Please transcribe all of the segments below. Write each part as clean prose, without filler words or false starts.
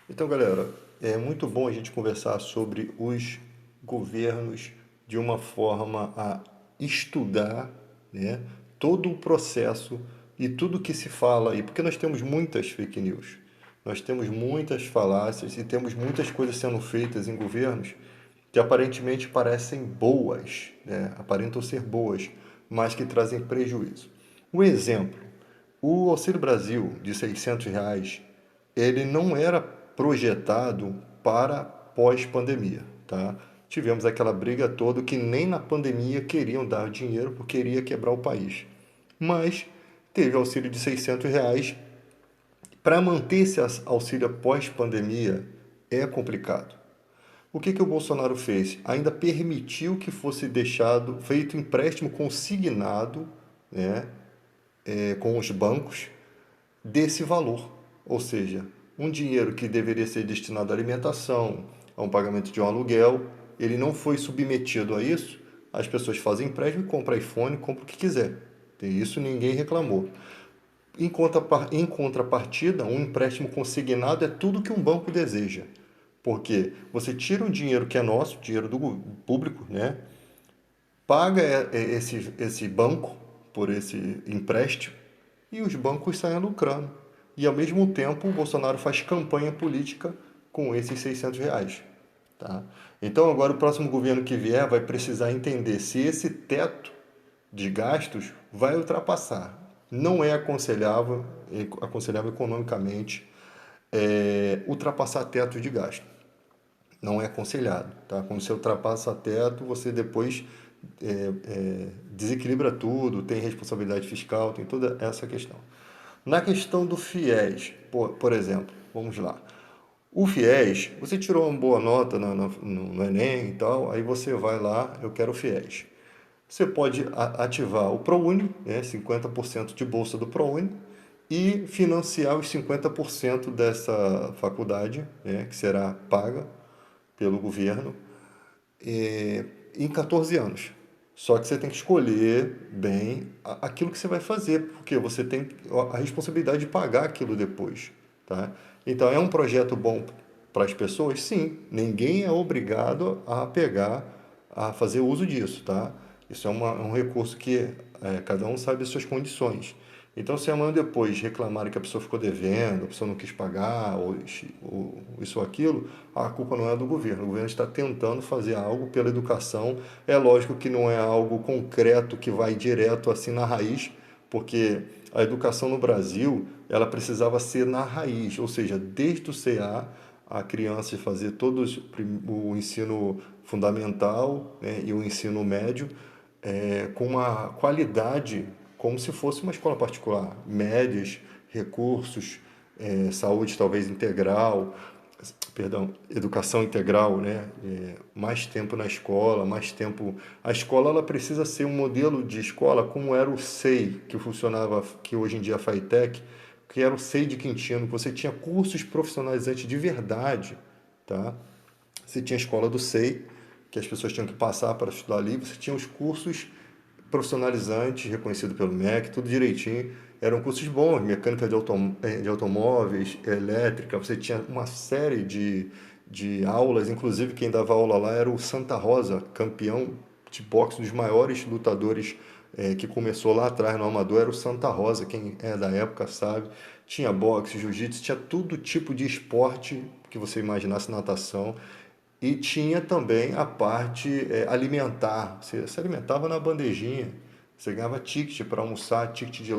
Então, galera, é muito bom a gente conversar sobre os governos de uma forma a estudar, né, todo o processo e tudo que se fala aí, porque nós temos muitas fake news, nós temos muitas falácias e temos muitas coisas sendo feitas em governos que aparentemente parecem boas, né, aparentam ser boas, mas que trazem prejuízo. Um exemplo, o Auxílio Brasil de R$ 600, ele não era projetado para pós-pandemia, tá? Tivemos aquela briga toda que nem na pandemia queriam dar dinheiro porque iria quebrar o país. Mas teve auxílio de R$ 600. Para manter esse auxílio pós-pandemia é complicado. O que o Bolsonaro fez? Ainda permitiu que fosse feito empréstimo consignado, né, com os bancos, desse valor. Ou seja, um dinheiro que deveria ser destinado à alimentação, a um pagamento de um aluguel, ele não foi submetido a isso. As pessoas fazem empréstimo, compram iPhone, compram o que quiser. E isso ninguém reclamou. Em contrapartida, um empréstimo consignado é tudo que um banco deseja. Porque você tira o dinheiro que é nosso, dinheiro do público, né? Paga esse banco por esse empréstimo e os bancos saem lucrando. E ao mesmo tempo o Bolsonaro faz campanha política com esses R$ 600. Tá? Então agora o próximo governo que vier vai precisar entender se esse teto de gastos vai ultrapassar. Não é aconselhável economicamente ultrapassar teto de gasto. Não é aconselhado. Tá? Quando você ultrapassa teto, você depois desequilibra tudo, tem responsabilidade fiscal, tem toda essa questão. Na questão do FIES, por exemplo, vamos lá. O FIES, você tirou uma boa nota no Enem e tal, aí você vai lá, eu quero o FIES. Você pode ativar o ProUni, né, 50% de bolsa do ProUni, e financiar os 50% dessa faculdade, né, que será paga pelo governo, em 14 anos. Só que você tem que escolher bem aquilo que você vai fazer, porque você tem a responsabilidade de pagar aquilo depois. Tá? Então, é um projeto bom para as pessoas? Sim. Ninguém é obrigado a pegar, a fazer uso disso. Tá? Isso é um recurso que cada um sabe as suas condições. Então, se amanhã depois reclamarem que a pessoa ficou devendo, a pessoa não quis pagar, ou isso ou aquilo, a culpa não é do governo. O governo está tentando fazer algo pela educação. É lógico que não é algo concreto que vai direto assim na raiz, porque a educação no Brasil, ela precisava ser na raiz, ou seja, desde o CA, a criança fazer todo o ensino fundamental, né, e o ensino médio com uma qualidade como se fosse uma escola particular, médias, recursos, saúde talvez integral, perdão, educação integral, né? Mais tempo na escola, mais tempo. A escola ela precisa ser um modelo de escola como era o SEI, que funcionava, que hoje em dia é a FATEC, que era o SEI de Quintino, que você tinha cursos profissionalizantes de verdade, tá? Você tinha a escola do SEI, que as pessoas tinham que passar para estudar ali, você tinha os cursos profissionalizantes, reconhecido pelo MEC, tudo direitinho. Eram cursos bons, mecânica de automóveis, elétrica, você tinha uma série de aulas, inclusive quem dava aula lá era o Santa Rosa, campeão de boxe, dos maiores lutadores que começou lá atrás no Amador, era o Santa Rosa, quem é da época sabe. Tinha boxe, jiu-jitsu, tinha todo tipo de esporte que você imaginasse, natação. E tinha também a parte alimentar. Você se alimentava na bandejinha. Você ganhava ticket para almoçar, ticket de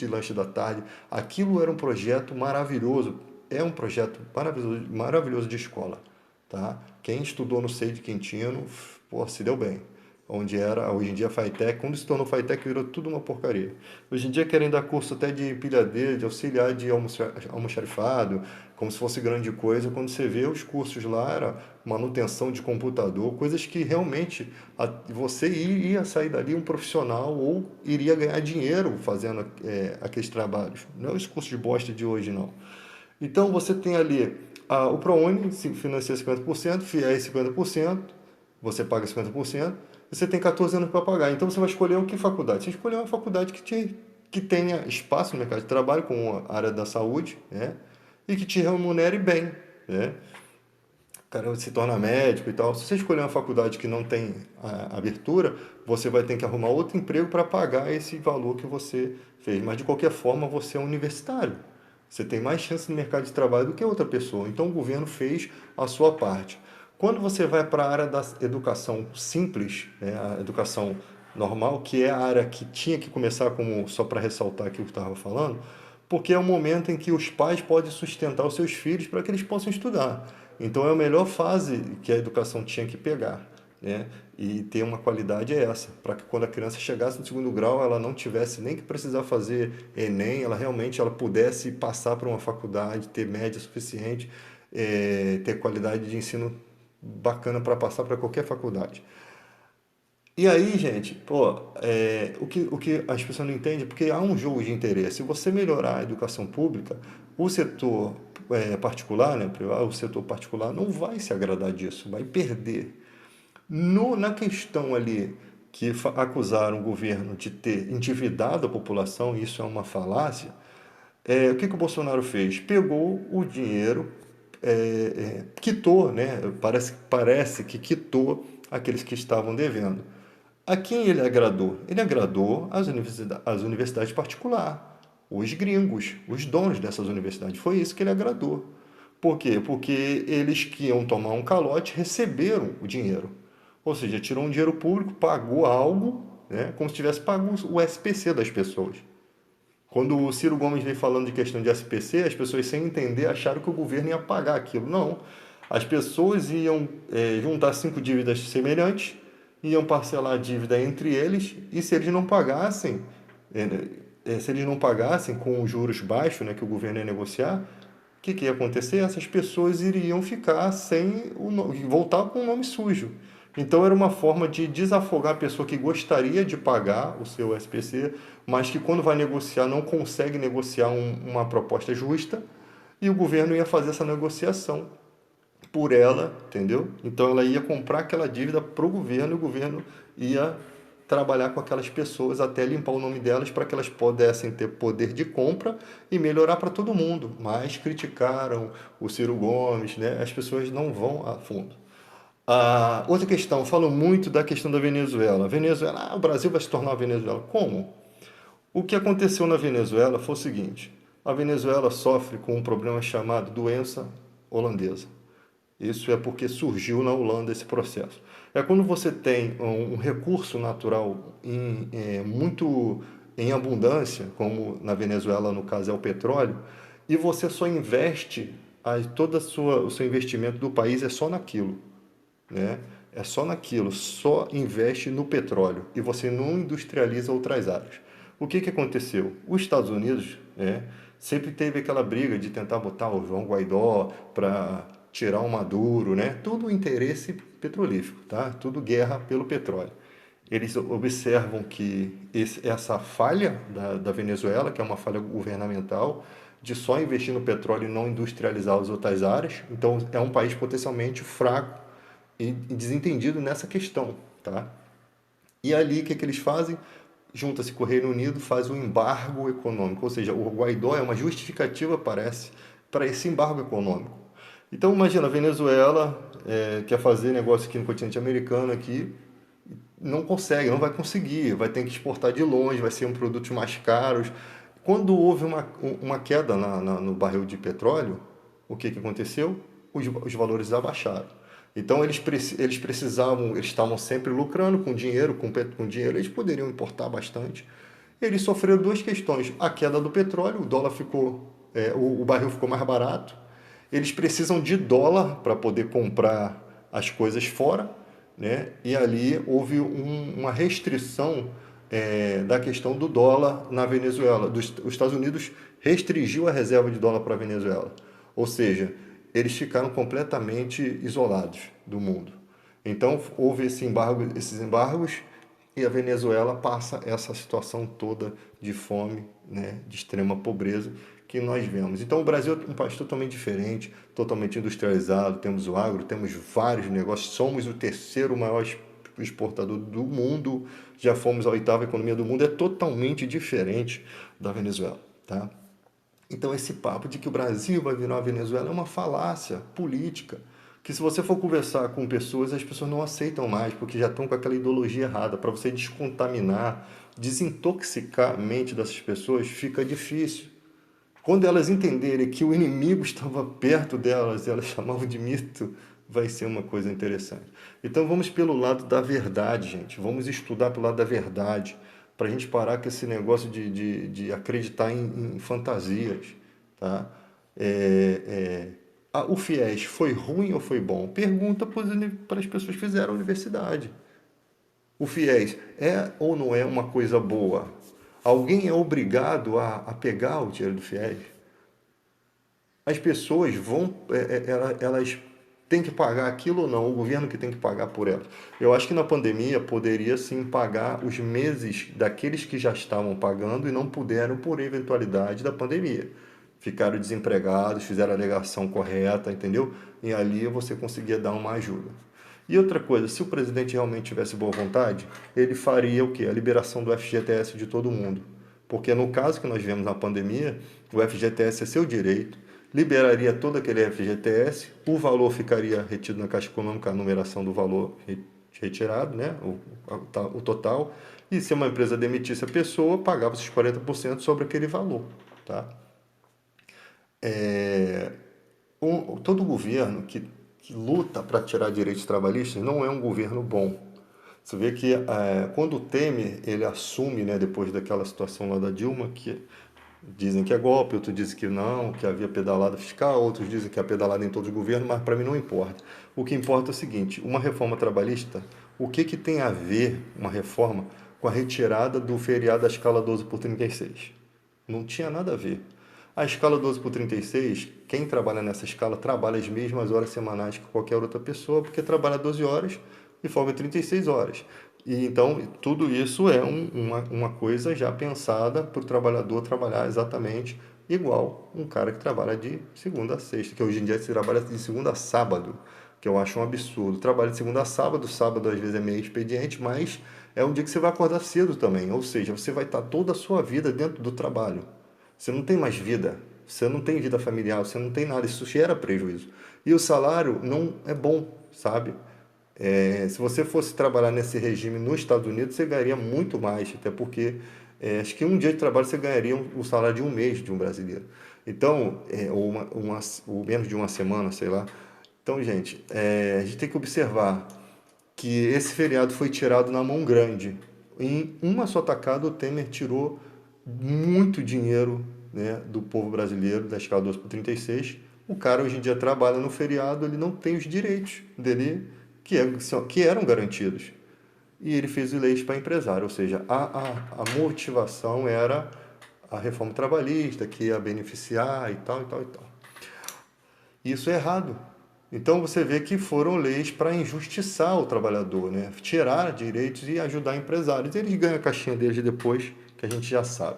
lanche da tarde. Aquilo era um projeto maravilhoso. É um projeto maravilhoso, maravilhoso de escola. Tá? Quem estudou no SEI de Quintino, pô, se deu bem. Onde era, hoje em dia, FATEC. Quando se tornou FATEC, virou tudo uma porcaria. Hoje em dia querem dar curso até de empilhadeira, de auxiliar de almoxarifado, como se fosse grande coisa. Quando você vê os cursos lá, era manutenção de computador, coisas que realmente você ia sair dali um profissional ou iria ganhar dinheiro fazendo aqueles trabalhos. Não é os cursos de bosta de hoje, não. Então você tem ali o ProUni, financia 50%, FIES 50%, você paga 50%, você tem 14 anos para pagar. Então você vai escolher o que faculdade? Você escolher uma faculdade que tenha espaço no mercado de trabalho, com a área da saúde, né? E que te remunere bem. né? O cara se torna médico e tal. Se você escolher uma faculdade que não tem abertura, você vai ter que arrumar outro emprego para pagar esse valor que você fez. Mas de qualquer forma, você é um universitário. Você tem mais chance no mercado de trabalho do que outra pessoa. Então o governo fez a sua parte. Quando você vai para a área da educação simples, né, a educação normal, que é a área que tinha que começar como, só para ressaltar aqui o que eu estava falando, porque é o momento em que os pais podem sustentar os seus filhos para que eles possam estudar. Então é a melhor fase que a educação tinha que pegar, né? E ter uma qualidade é essa, para que quando a criança chegasse no segundo grau, ela não tivesse nem que precisar fazer Enem, ela realmente ela pudesse passar para uma faculdade, ter média suficiente, ter qualidade de ensino bacana para passar para qualquer faculdade. E aí, gente, pô, o que as pessoas não entendem é porque há um jogo de interesse. Se você melhorar a educação pública, o setor particular, né, privado, o setor particular não vai se agradar disso, vai perder. Na questão ali que acusaram o governo de ter endividado a população, isso é uma falácia, o que o Bolsonaro fez? Pegou o dinheiro, quitou, né? Parece que quitou aqueles que estavam devendo. A quem ele agradou? Ele agradou as universidades particulares, os gringos, os donos dessas universidades. Foi isso que ele agradou. Por quê? Porque eles que iam tomar um calote receberam o dinheiro. Ou seja, tirou um dinheiro público, pagou algo, né, como se tivesse pago o SPC das pessoas. Quando o Ciro Gomes veio falando de questão de SPC, as pessoas sem entender acharam que o governo ia pagar aquilo. Não. As pessoas iam juntar 5 dívidas semelhantes, iam parcelar a dívida entre eles, e se eles não pagassem com os juros baixos, né, que o governo ia negociar, que ia acontecer? Essas pessoas iriam ficar sem o nome, voltar com o nome sujo. Então era uma forma de desafogar a pessoa que gostaria de pagar o seu SPC, mas que quando vai negociar não consegue negociar uma proposta justa, e o governo ia fazer essa negociação por ela, entendeu? Então ela ia comprar aquela dívida para o governo e o governo ia trabalhar com aquelas pessoas até limpar o nome delas para que elas pudessem ter poder de compra e melhorar para todo mundo. Mas criticaram o Ciro Gomes, né? As pessoas não vão a fundo. A outra questão, falam muito da questão da Venezuela. Venezuela, o Brasil vai se tornar a Venezuela. Como? O que aconteceu na Venezuela foi o seguinte: a Venezuela sofre com um problema chamado doença holandesa. Isso é porque surgiu na Holanda esse processo. É quando você tem um recurso natural muito em abundância, como na Venezuela, no caso é o petróleo, e você só investe, o seu investimento do país é só naquilo, né? É só naquilo, só investe no petróleo e você não industrializa outras áreas. O que aconteceu? Os Estados Unidos, né, sempre teve aquela briga de tentar botar o João Guaidó para tirar o Maduro, né? Tudo interesse petrolífero, tá? Tudo guerra pelo petróleo. Eles observam que essa falha da Venezuela, que é uma falha governamental, de só investir no petróleo e não industrializar as outras áreas. Então, é um país potencialmente fraco e desentendido nessa questão, tá? E ali, o que eles fazem? Junta-se com o Reino Unido, faz um embargo econômico, ou seja, o Guaidó é uma justificativa, parece, para esse embargo econômico. Então, imagina, a Venezuela quer fazer negócio aqui no continente americano, aqui, não consegue, não vai conseguir, vai ter que exportar de longe, vai ser um produtos mais caros. Quando houve uma queda no barril de petróleo, o que aconteceu? Os valores abaixaram. Então eles precisavam, eles estavam sempre lucrando com dinheiro, com dinheiro, eles poderiam importar bastante. Eles sofreram duas questões: a queda do petróleo, o dólar ficou, o barril ficou mais barato. Eles precisam de dólar para poder comprar as coisas fora, né? E ali houve uma restrição da questão do dólar na Venezuela. Os Estados Unidos restringiu a reserva de dólar para a Venezuela. Ou seja, eles ficaram completamente isolados do mundo. Então houve esses embargos e a Venezuela passa essa situação toda de fome, né, de extrema pobreza que nós vemos. Então o Brasil é um país totalmente diferente, totalmente industrializado, temos o agro, temos vários negócios, somos o terceiro maior exportador do mundo, já fomos a oitava economia do mundo, é totalmente diferente da Venezuela, tá? Então esse papo de que o Brasil vai virar uma Venezuela é uma falácia política, que se você for conversar com pessoas, as pessoas não aceitam mais, porque já estão com aquela ideologia errada. Para você descontaminar, desintoxicar a mente dessas pessoas, fica difícil. Quando elas entenderem que o inimigo estava perto delas, elas chamavam de mito, vai ser uma coisa interessante. Então vamos pelo lado da verdade, gente. Vamos estudar pelo lado da verdade, para a gente parar com esse negócio de acreditar em fantasias. Tá? O FIES foi ruim ou foi bom? Pergunta para as pessoas que fizeram a universidade. O FIES é ou não é uma coisa boa? Alguém é obrigado a pegar o dinheiro do FIES? As pessoas elas têm que pagar aquilo ou não? O governo que tem que pagar por elas. Eu acho que na pandemia poderia sim pagar os meses daqueles que já estavam pagando e não puderam por eventualidade da pandemia. Ficaram desempregados, fizeram a alegação correta, entendeu? E ali você conseguia dar uma ajuda. E outra coisa, se o presidente realmente tivesse boa vontade, ele faria o quê? A liberação do FGTS de todo mundo. Porque no caso que nós vemos na pandemia, o FGTS é seu direito, liberaria todo aquele FGTS, o valor ficaria retido na Caixa Econômica, a numeração do valor retirado, né? o total, e se uma empresa demitisse a pessoa, pagava esses 40% sobre aquele valor. Tá? Todo governo que luta para tirar direitos trabalhistas não é um governo bom. Você vê que quando o Temer ele assume, né, depois daquela situação lá da Dilma, que dizem que é golpe, outros dizem que não, que havia pedalada fiscal, outros dizem que é pedalada em todo o governo, mas para mim não importa. O que importa é o seguinte, uma reforma trabalhista, o que tem a ver uma reforma com a retirada do feriado da escala 12 por 36? Não tinha nada a ver. A escala 12 por 36, quem trabalha nessa escala trabalha as mesmas horas semanais que qualquer outra pessoa, porque trabalha 12 horas e folga 36 horas. E então, tudo isso é uma coisa já pensada para o trabalhador trabalhar exatamente igual um cara que trabalha de segunda a sexta, que hoje em dia se trabalha de segunda a sábado, que eu acho um absurdo. Trabalha de segunda a sábado, sábado às vezes é meio expediente, mas é um dia que você vai acordar cedo também, ou seja, você vai estar toda a sua vida dentro do trabalho. Você não tem mais vida, você não tem vida familiar, você não tem nada, isso gera prejuízo. E o salário não é bom, sabe? Se você fosse trabalhar nesse regime nos Estados Unidos, você ganharia muito mais, até porque acho que um dia de trabalho você ganharia o salário de um mês de um brasileiro. Então, ou menos de uma semana, sei lá. Então, gente, a gente tem que observar que esse feriado foi tirado na mão grande. Em uma só tacada, o Temer tirou muito dinheiro, né, do povo brasileiro, da escala 12 por 36. O cara hoje em dia trabalha no feriado, ele não tem os direitos dele que eram garantidos. E ele fez leis para empresário, ou seja, a motivação era a reforma trabalhista, que ia beneficiar e tal, e tal, e tal. Isso é errado. Então você vê que foram leis para injustiçar o trabalhador, né? Tirar direitos e ajudar empresários. Eles ganham a caixinha deles depois, que a gente já sabe.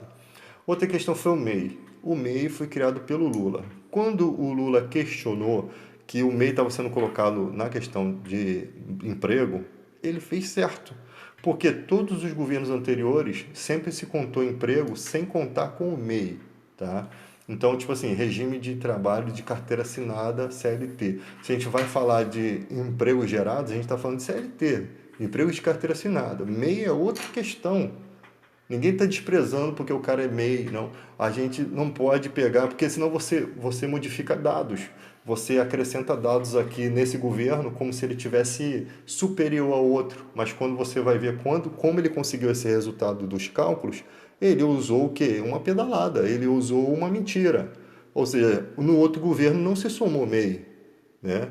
Outra questão foi o MEI. O MEI foi criado pelo Lula. Quando o Lula questionou que o MEI estava sendo colocado na questão de emprego, ele fez certo. Porque todos os governos anteriores sempre se contou emprego sem contar com o MEI, tá? Então, tipo assim, regime de trabalho de carteira assinada CLT. Se a gente vai falar de empregos gerados, a gente está falando de CLT, emprego de carteira assinada. MEI é outra questão. Ninguém está desprezando porque o cara é MEI, não. A gente não pode pegar, porque senão você modifica dados. Você acrescenta dados aqui nesse governo como se ele tivesse superior ao outro. Mas quando você vai ver como ele conseguiu esse resultado dos cálculos, ele usou o quê? Uma pedalada, ele usou uma mentira. Ou seja, no outro governo não se somou MEI, né?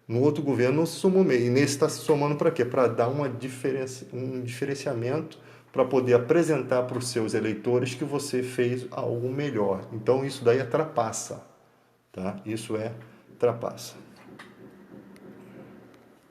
No outro governo não se somou MEI. E nesse está se somando para quê? Para dar um diferenciamento, para poder apresentar para os seus eleitores que você fez algo melhor. Então isso daí é trapaça, tá? Isso é trapaça.